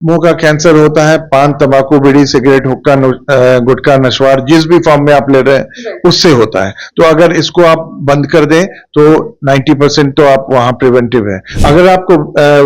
मुंह का कैंसर होता है पान तंबाकू बीड़ी सिगरेट हुक्का गुटखा नशवार जिस भी फॉर्म में आप ले रहे हैं उससे होता है। तो अगर इसको आप बंद कर दें तो 90% तो आप वहां प्रिवेंटिव है। अगर आपको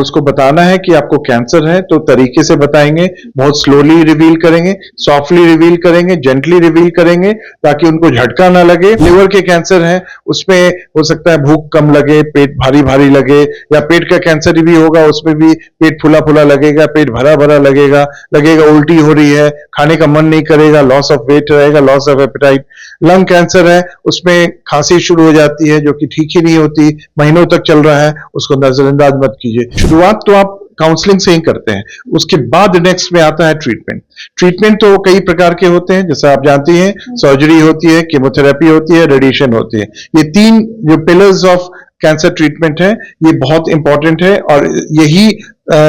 उसको बताना है कि आपको कैंसर है तो तरीके से बताएंगे, बहुत स्लोली रिवील करेंगे, सॉफ्टली रिवील करेंगे, जेंटली रिवील करेंगे ताकि उनको झटका ना लगे। लिवर के कैंसर है उसमें हो सकता है भूख कम लगे, पेट भारी भारी लगे, या पेट का कैंसर भी होगा उसमें भी पेट फुला फुला लगेगा, पेट भरा भरा लगेगा, उल्टी हो रही है, खाने का मन नहीं करेगा, लॉस ऑफ वेट रहेगा, loss of appetite. Lung cancer है उसमें खांसी शुरू हो जाती है जो कि ठीक ही नहीं होती, महीनों तक चल रहा है, उसको नजरअंदाज मत कीजिए। शुरुआत तो आप काउंसलिंग से ही करते हैं, उसके बाद नेक्स्ट में आता है ट्रीटमेंट। ट्रीटमेंट तो कई प्रकार के होते हैं, जैसा आप जानती हैं, सर्जरी होती है, कीमोथेरेपी होती है, रेडिएशन होती है। ये तीन जो पिलर्स ऑफ कैंसर ट्रीटमेंट है ये बहुत इंपॉर्टेंट है और यही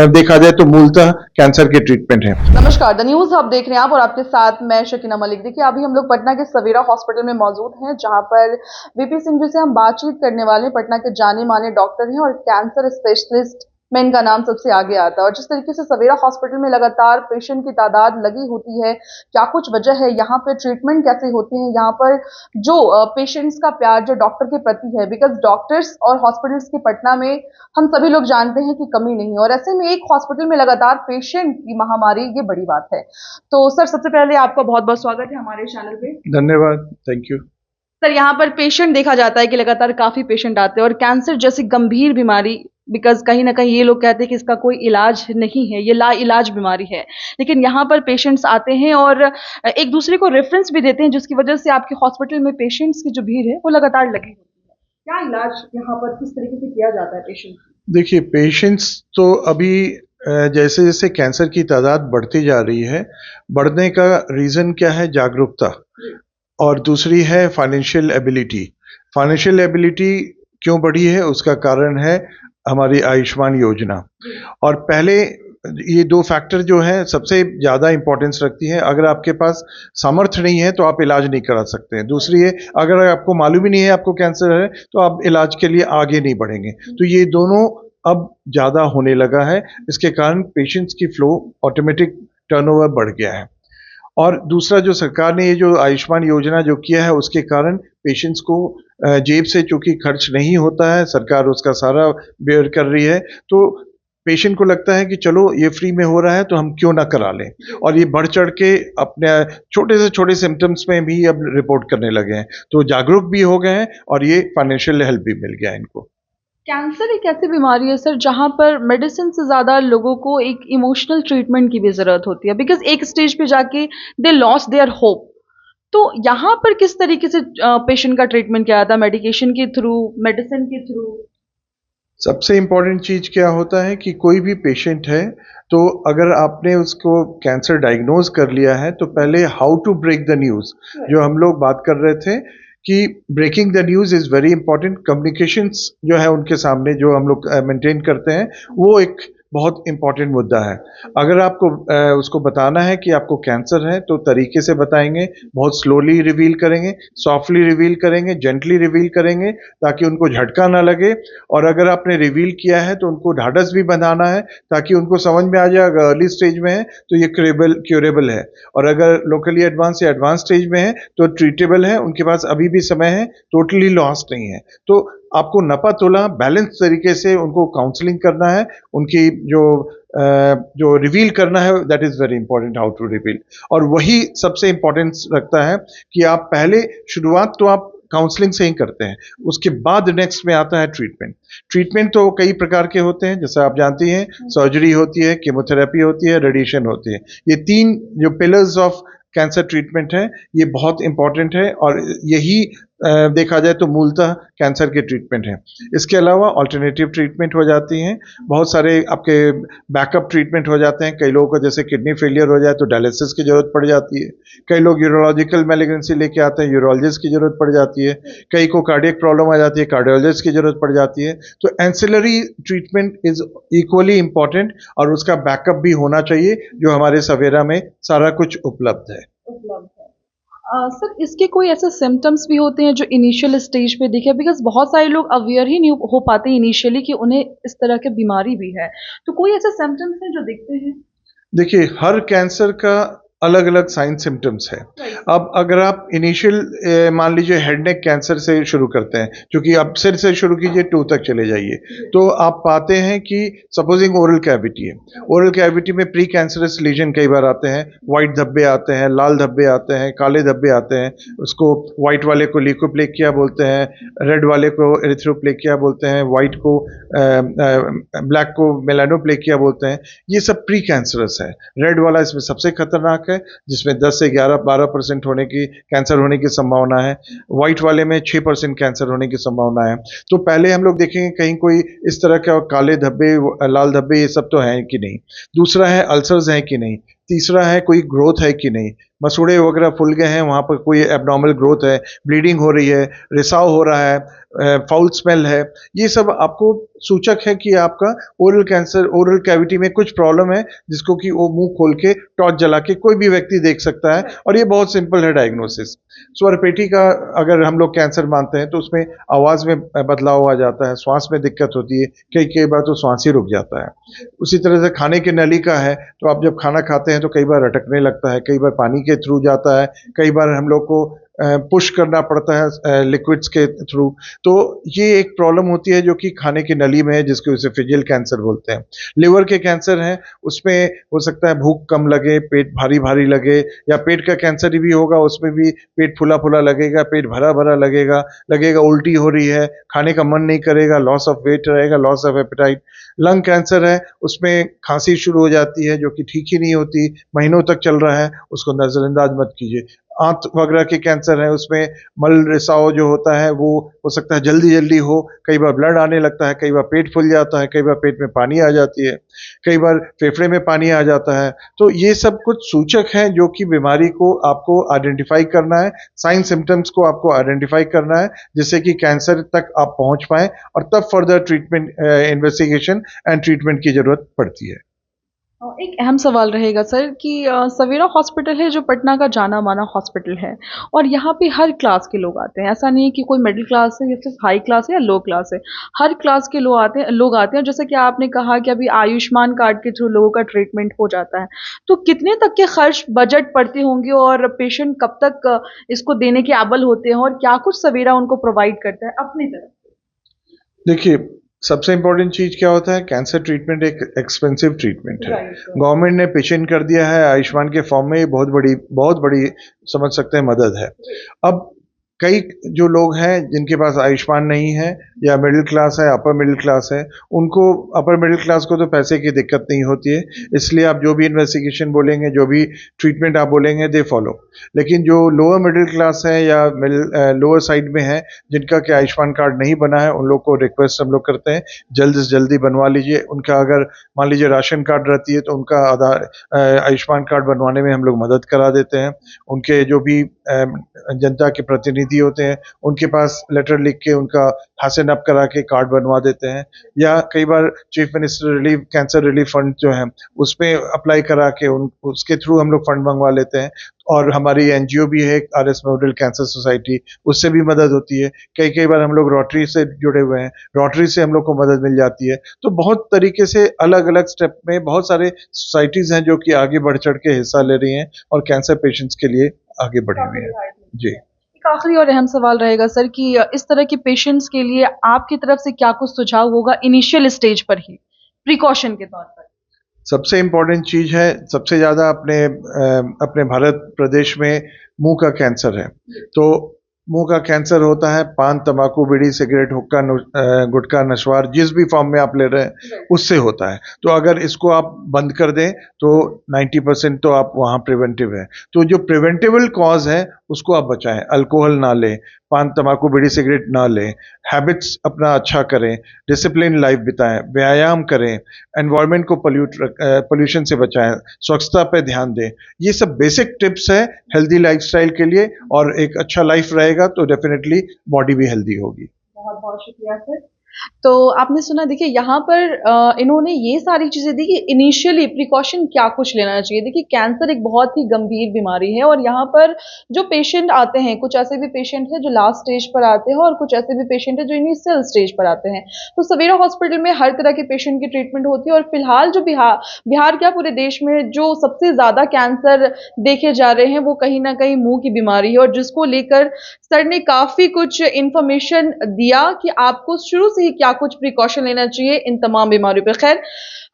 देखा जाए तो मूलतः कैंसर के ट्रीटमेंट है। नमस्कार, द न्यूज आप देख रहे हैं आप और आपके साथ मैं शकीना मलिक। देखिए अभी हम लोग पटना के सवेरा हॉस्पिटल में मौजूद हैं जहां पर वीपी सिंह जी से हम बातचीत करने वाले हैं। पटना के जाने माने डॉक्टर हैं और कैंसर स्पेशलिस्ट में इनका नाम सबसे आगे आता है। और जिस तरीके से सवेरा हॉस्पिटल में लगातार पेशेंट की तादाद लगी होती है, क्या कुछ वजह है, यहाँ पे ट्रीटमेंट कैसे होते हैं, यहाँ पर जो पेशेंट्स का प्यार जो डॉक्टर के प्रति है, बिकॉज डॉक्टर्स और हॉस्पिटल्स की पटना में हम सभी लोग जानते हैं कि कमी नहीं है, और ऐसे में एक हॉस्पिटल में लगातार पेशेंट की महामारी ये बड़ी बात है। तो सर सबसे पहले आपका बहुत बहुत स्वागत है हमारे चैनल पे। धन्यवाद, थैंक यू। सर यहाँ पर पेशेंट देखा जाता है कि लगातार काफी पेशेंट आते हैं और कैंसर जैसी गंभीर बीमारी, बिकॉज कहीं ना कहीं ये लोग कहते हैं कि इसका कोई इलाज नहीं है, ये ला इलाज बीमारी है, लेकिन यहाँ पर पेशेंट्स आते हैं और एक दूसरे को रेफरेंस भी देते हैं जिसकी वजह से आपके हॉस्पिटल में पेशेंट्स की जो भीड़ है वो लगातार लगी होती है। क्या इलाज यहाँ पर किस तरीके से किया जाता है पेशेंट? देखिए पेशेंट्स तो अभी जैसे जैसे कैंसर की तादाद बढ़ती जा रही है, बढ़ने का रीजन क्या है? जागरूकता, और दूसरी है फाइनेंशियल एबिलिटी। फाइनेंशियल एबिलिटी क्यों बढ़ी है? उसका कारण है हमारी आयुष्मान योजना। और पहले ये दो फैक्टर जो है सबसे ज़्यादा इंपॉर्टेंस रखती है। अगर आपके पास सामर्थ्य नहीं है तो आप इलाज नहीं करा सकते हैं। दूसरी है, अगर आपको मालूम ही नहीं है आपको कैंसर है तो आप इलाज के लिए आगे नहीं बढ़ेंगे। तो ये दोनों अब ज़्यादा होने लगा है, इसके कारण पेशेंट्स की फ्लो ऑटोमेटिक टर्नओवर बढ़ गया है। और दूसरा जो सरकार ने ये जो आयुष्मान योजना जो किया है उसके कारण पेशेंट्स को जेब से चूंकि खर्च नहीं होता है, सरकार उसका सारा बेयर कर रही है, तो पेशेंट को लगता है कि चलो ये फ्री में हो रहा है तो हम क्यों ना करा लें, और ये बढ़ चढ़ के अपने छोटे से छोटे सिम्टम्स में भी अब रिपोर्ट करने लगे हैं। तो जागरूक भी हो गए हैं और ये फाइनेंशियल हेल्प भी मिल गया है इनको। कैंसर एक ऐसी बीमारी है सर जहां पर मेडिसिन से ज्यादा लोगों को एक इमोशनल ट्रीटमेंट की भी जरूरत होती है, बिकॉज एक स्टेज पे जाके दे लॉस देयर होप। तो यहाँ पर किस तरीके से पेशेंट का ट्रीटमेंट किया जाता है? मेडिकेशन के थ्रू, मेडिसिन के थ्रू? सबसे इम्पोर्टेंट चीज क्या होता है कि कोई भी पेशेंट है तो अगर आपने उसको कैंसर डायग्नोज कर लिया है तो पहले how to break the news, जो हम लोग बात कर रहे थे कि breaking the news is very important. Communications जो है उनके सामने जो हम लोग मेंटेन करते हैं वो एक बहुत इंपॉर्टेंट मुद्दा है। अगर आपको उसको बताना है कि आपको कैंसर है तो तरीके से बताएंगे, बहुत स्लोली रिवील करेंगे, सॉफ्टली रिवील करेंगे, जेंटली रिवील करेंगे ताकि उनको झटका ना लगे। और अगर आपने रिवील किया है तो उनको ढाढ़स भी बंधाना है ताकि उनको समझ में आ जाए अगर अर्ली स्टेज में है तो ये क्यूरेबल है, और अगर लोकली एडवांस या एडवांस स्टेज में है तो ट्रीटेबल है, उनके पास अभी भी समय है, टोटली लॉस्ट नहीं है। तो आपको नपा तोला बैलेंस तरीके से उनको काउंसलिंग करना है, उनकी जो रिवील करना है that is very important, how to reveal. और वही सबसे इंपॉर्टेंस रखता है कि आप पहले शुरुआत तो आप काउंसलिंग से ही करते हैं, उसके बाद नेक्स्ट में आता है ट्रीटमेंट। ट्रीटमेंट तो कई प्रकार के होते हैं, जैसा आप जानती हैं, सर्जरी होती है, कीमोथेरेपी होती है, रेडिएशन होती है। ये तीन जो पिलर्स ऑफ कैंसर ट्रीटमेंट है ये बहुत इंपॉर्टेंट है और यही देखा जाए तो मूलतः कैंसर के ट्रीटमेंट है। इसके अलावा अल्टरनेटिव ट्रीटमेंट हो जाती हैं, बहुत सारे आपके बैकअप ट्रीटमेंट हो जाते हैं। कई लोगों को जैसे किडनी फेलियर हो जाए तो डायलिसिस की जरूरत पड़ जाती है, कई लोग यूरोलॉजिकल मैलिग्नेंसी लेके आते हैं, यूरोलॉजिस्ट की जरूरत पड़ जाती है, कई को कार्डियक प्रॉब्लम आ जाती है, कार्डियोलॉजिस्ट की जरूरत पड़ जाती है। तो ancillary treatment is equally important और उसका बैकअप भी होना चाहिए, जो हमारे सवेरा में सारा कुछ उपलब्ध है। सर इसके कोई ऐसे सिम्टम्स भी होते हैं जो इनिशियल स्टेज पे दिखे? बिकॉज बहुत सारे लोग अवेयर ही नहीं हो पाते इनिशियली कि उन्हें इस तरह की बीमारी भी है, तो कोई ऐसे सिम्टम्स हैं जो दिखते हैं? देखिए, हर कैंसर का अलग अलग साइन सिम्टम्स है। अब अगर आप इनिशियल मान लीजिए हेड नेक कैंसर से शुरू करते हैं, क्योंकि अब सिर से शुरू कीजिए टू तक चले जाइए, तो आप पाते हैं कि सपोजिंग ओरल कैविटी है, ओरल कैविटी में प्री कैंसरस लीजन कई बार आते हैं, वाइट धब्बे आते हैं, लाल धब्बे आते हैं, काले धब्बे आते हैं। उसको वाइट वाले को ल्यूकोप्लेकिया बोलते हैं, रेड वाले को एरिथ्रोप्लेकिया बोलते हैं, वाइट को ब्लैक को मेलानोप्लेकिया बोलते हैं। ये सब प्री कैंसरस है। रेड वाला इसमें सबसे खतरनाक है, जिसमें 10 से 11-12% होने की कैंसर होने की संभावना है। वाइट वाले में 6% कैंसर होने की संभावना है। तो पहले हम लोग देखेंगे कहीं कोई इस तरह का काले धब्बे, लाल धब्बे ये सब तो हैं कि नहीं। दूसरा है अल्सर्स हैं कि नहीं। तीसरा है कोई ग्रोथ है कि नहीं, मसूड़े वगैरह फूल गए हैं, वहाँ पर कोई एबनॉर्मल ग्रोथ है, ब्लीडिंग हो रही है, रिसाव हो रहा है, फाउल स्मेल है। ये सब आपको सूचक है कि आपका ओरल कैंसर, ओरल कैविटी में कुछ प्रॉब्लम है, जिसको कि वो मुंह खोल के टॉर्च जला के कोई भी व्यक्ति देख सकता है, और ये बहुत सिंपल है डायग्नोसिस। स्वरपेटी का अगर हम लोग कैंसर मानते हैं तो उसमें आवाज़ में बदलाव आ जाता है, श्वास में दिक्कत होती है, कई कई बार तो श्वास ही रुक जाता है। उसी तरह से खाने की नली का है, तो आप जब खाना खाते हैं तो कई बार अटकने लगता है, कई बार पानी के थ्रू जाता है, कई बार हम लोग को पुश करना पड़ता है लिक्विड्स के थ्रू। तो ये एक प्रॉब्लम होती है जो कि खाने की नली में है, जिसको इसे फिजियल कैंसर बोलते हैं। लिवर के कैंसर हैं, उसमें हो सकता है भूख कम लगे, पेट भारी भारी लगे, या पेट का कैंसर भी होगा, उसमें भी पेट फुला फुला लगेगा, पेट भरा भरा लगेगा, उल्टी हो रही है, खाने का मन नहीं करेगा, लॉस ऑफ वेट रहेगा, loss of appetite. Lung cancer है, उसमें खांसी शुरू हो जाती है जो कि ठीक ही नहीं होती, महीनों तक चल रहा है, उसको नजरअंदाज मत कीजिए। आंत वगैरह के कैंसर है, उसमें मल रिसाव जो होता है वो हो सकता है जल्दी जल्दी हो, कई बार ब्लड आने लगता है, कई बार पेट फूल जाता है, कई बार पेट में पानी आ जाती है, कई बार फेफड़े में पानी आ जाता है। तो ये सब कुछ सूचक हैं जो कि बीमारी को आपको आइडेंटिफाई करना है, साइन सिम्टम्स को आपको आइडेंटिफाई करना है, जिससे कि कैंसर तक आप पहुंच पाएं, और तब further treatment, investigation and treatment की जरूरत पड़ती है। एक अहम सवाल रहेगा सर कि सवेरा हॉस्पिटल है जो पटना का जाना माना हॉस्पिटल है, और यहाँ पे हर क्लास के लोग आते हैं। ऐसा नहीं है कि कोई मिडिल क्लास है या सिर्फ हाई क्लास है या लो क्लास है, हर क्लास के लोग आते हैं। जैसे कि आपने कहा कि अभी आयुष्मान कार्ड के थ्रू लोगों का ट्रीटमेंट हो जाता है, तो कितने तक के खर्च बजट पड़ते होंगे, और पेशेंट कब तक इसको देने के काबिल होते हैं, और क्या कुछ सवेरा उनको प्रोवाइड करता है अपनी तरफ से? देखिए, सबसे इम्पोर्टेंट चीज क्या होता है, कैंसर ट्रीटमेंट एक एक्सपेंसिव ट्रीटमेंट है। गवर्नमेंट ने पेशेंट कर दिया है आयुष्मान के फॉर्म में, ये बहुत बड़ी समझ सकते हैं मदद है। अब कई जो लोग हैं जिनके पास आयुष्मान नहीं है, या मिडिल क्लास है, अपर मिडिल क्लास है, उनको, अपर मिडिल क्लास को तो पैसे की दिक्कत नहीं होती है, इसलिए आप जो भी इन्वेस्टिगेशन बोलेंगे, जो भी ट्रीटमेंट आप बोलेंगे, दे फॉलो। लेकिन जो लोअर मिडिल क्लास है या लोअर साइड में है, जिनका कि आयुष्मान कार्ड नहीं बना है, उन लोग को रिक्वेस्ट हम लोग करते हैं जल्द से जल्दी बनवा लीजिए। उनका अगर मान लीजिए राशन कार्ड रहती है तो उनका आधार आयुष्मान कार्ड बनवाने में हम लोग मदद करा देते हैं। उनके जो भी जनता के प्रतिनिधि होते हैं, उनके पास लेटर लिख के उनका हासिल अप करा के कार्ड बनवा देते हैं, या कई बार chief minister relief, cancer relief fund जो है उसमें अप्लाई करा के उसके थ्रू हम लोग फंड मंगवा लेते हैं। और हमारी एनजीओ भी है RS मेमोरियल कैंसर सोसाइटी, उससे भी मदद होती है। कई बार हम लोग रोटरी से जुड़े हुए हैं, रोटरी से हम लोग को मदद मिल जाती है। तो बहुत तरीके से अलग अलग स्टेप में बहुत सारे सोसाइटीज हैं जो कि आगे बढ़ चढ़ के हिस्सा ले रही हैं और कैंसर पेशेंट्स के लिए आगे बढ़ी हुई हैं। जी, एक आखिरी और अहम सवाल रहेगा सर कि इस तरह के पेशेंट्स के लिए आपकी तरफ से क्या कुछ सुझाव होगा इनिशियल स्टेज पर ही, प्रिकॉशन के तौर पर? सबसे इम्पोर्टेंट चीज है, सबसे ज्यादा अपने भारत प्रदेश में मुंह का कैंसर है। तो मुंह का कैंसर होता है पान, तंबाकू, बीड़ी, सिगरेट, हुक्का, गुटखा, नशवार, जिस भी फॉर्म में आप ले रहे हैं उससे होता है। तो अगर इसको आप बंद कर दें तो 90% तो आप वहाँ प्रिवेंटिव है। तो जो प्रिवेंटेबल कॉज है उसको आप बचाएं। अल्कोहल ना लें, पान, तंबाकू, बीड़ी, सिगरेट ना लें, हैबिट्स अपना अच्छा करें, डिसिप्लिन लाइफ बिताएं, व्यायाम करें, एनवायरनमेंट को पोल्यूशन से बचाएं, स्वच्छता पे ध्यान दें। ये सब बेसिक टिप्स हैं हेल्दी लाइफस्टाइल के लिए, और एक अच्छा लाइफ रहेगा तो डेफिनेटली बॉडी भी हेल्दी होगी। बहुत बहुत शुक्रिया सर। तो आपने सुना देखिए यहाँ पर इन्होंने ये सारी चीज़ें दी कि इनिशियली प्रिकॉशन क्या कुछ लेना चाहिए। देखिए कैंसर एक बहुत ही गंभीर बीमारी है और यहाँ पर जो पेशेंट आते हैं, कुछ ऐसे भी पेशेंट हैं जो लास्ट स्टेज पर आते हैं और कुछ ऐसे भी पेशेंट हैं जो इनिशियल स्टेज पर आते हैं। तो सवेरा हॉस्पिटल में हर तरह के पेशेंट की ट्रीटमेंट होती है और फिलहाल जो बिहार क्या पूरे देश में जो सबसे ज़्यादा कैंसर देखे जा रहे हैं, वो कहीं न कहीं मुँह की बीमारी है और जिसको लेकर सर ने काफ़ी कुछ इन्फॉर्मेशन दिया कि आपको शुरू से ही क्या कुछ प्रिकॉशन लेना चाहिए इन तमाम बीमारियों पे। खैर,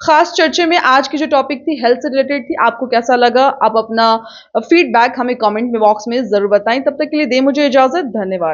ख़ास चर्चे में आज की जो टॉपिक थी हेल्थ से रिलेटेड थी। आपको कैसा लगा? आप अपना फीडबैक हमें कमेंट में बॉक्स में ज़रूर बताएँ। तब तक के लिए दें मुझे इजाज़त। धन्यवाद।